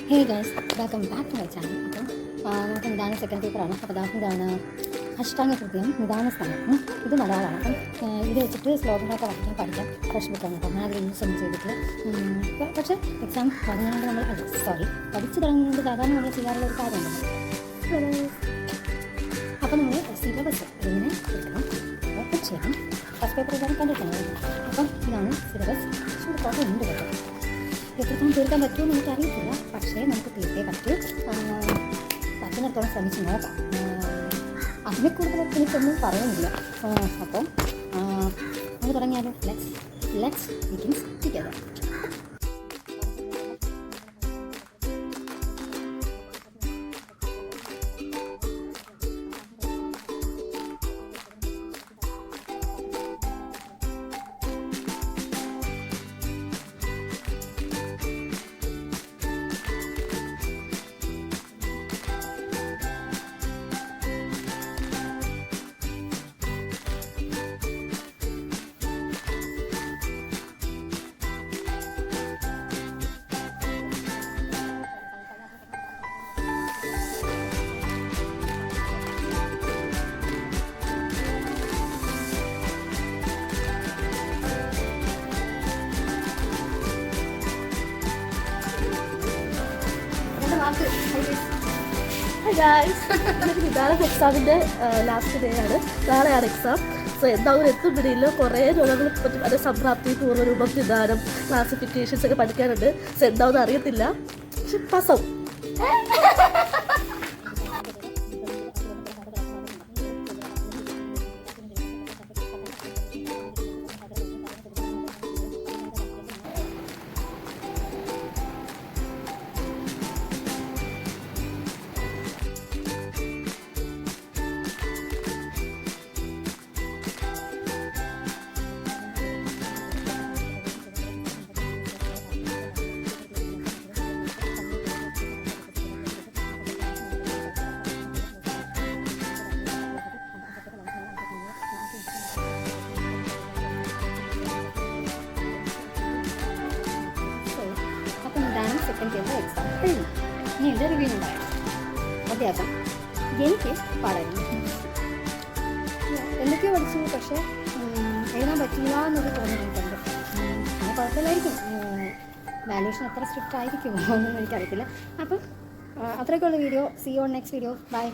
Hey guys, welcome back to my channel. അപ്പം നമുക്ക് നിദാന second പേപ്പറാണ്. അപ്പോൾ ഇതാണ് അഷ്ടാംഗ കൃത്യം നിദാന സ്ഥാനം. ഇത് മലയാളമാണ്. അപ്പം ഇത് വെച്ചിട്ട് ശ്ലോകങ്ങളൊക്കെ പഠിക്കാം. ഫ്രഷ് ബുക്കാണ്. അപ്പം ഞാൻ അത് യൂസ് ഒന്നും ചെയ്തിട്ട് പക്ഷേ എക്സാം തുടങ്ങുന്നതുകൊണ്ട് നമ്മൾ പഠിച്ചു തുടങ്ങുന്നത് സാധാരണ നമ്മൾ ചെയ്യാറുള്ള ഒരു കാര്യമുണ്ടല്ലോ. അപ്പോൾ നമ്മൾ സിലബസ് എങ്ങനെ എടുക്കണം ഒക്കെ ചെയ്യണം. ഫസ്റ്റ് പേപ്പർ ഇതാണ് കണ്ടിട്ടാണ്. അപ്പം ഇതാണ് സിലബസ്. കുറേ ഉണ്ട് കേട്ടോ. എത്രത്തോളം തീർക്കാൻ പറ്റുമെന്ന് എനിക്കറിയത്തില്ല, പക്ഷേ നമുക്ക് തീർത്തേ പറ്റൂ. പറ്റുന്നിടത്തോളം ശ്രമിച്ച് നോക്കാം. അതിനെ കൂടുതൽ എനിക്കൊന്നും പറയുന്നില്ല. അപ്പം നമുക്ക് തുടങ്ങിയാലോ. Let's begin together. ഇതാണ് എക്സാമിൻ്റെ ലാസ്റ്റ് ഡേ ആണ്. നാളെയാണ് എക്സാം. സോ എന്തായാലും എത്തും പിടിയില്ല. കുറേ രോഗങ്ങളെ പറ്റും, അത് സംപ്രാപ്തി, പൂർവ്വരൂപം, നിദാനം, ക്ലാസിഫിക്കേഷൻസ് ഒക്കെ പഠിക്കാനുണ്ട്. സോ എന്താണെന്ന് അറിയത്തില്ല, പക്ഷെ പാസ്സാവും. സെക്കൻഡ് പേപ്പർ എക്സാം കഴിഞ്ഞു. ഇനി എൻ്റെ റിവ്യൂ ഉണ്ടായിരുന്നു. അത്യാവശ്യം എനിക്ക് പാടായിരുന്നു. എന്തൊക്കെയോ പഠിച്ചു, പക്ഷേ എഴുതാൻ പറ്റില്ല എന്നൊരു തോന്നിയിട്ടുണ്ട്. പിന്നെ കുഴപ്പമില്ലായിരിക്കും. വാല്യൂഷൻ എത്ര സ്ട്രിക്റ്റ് ആയിരിക്കുമോ എന്നൊന്നും എനിക്കറിയത്തില്ല. അപ്പം അത്രയ്ക്കുള്ള video. See on next video. By.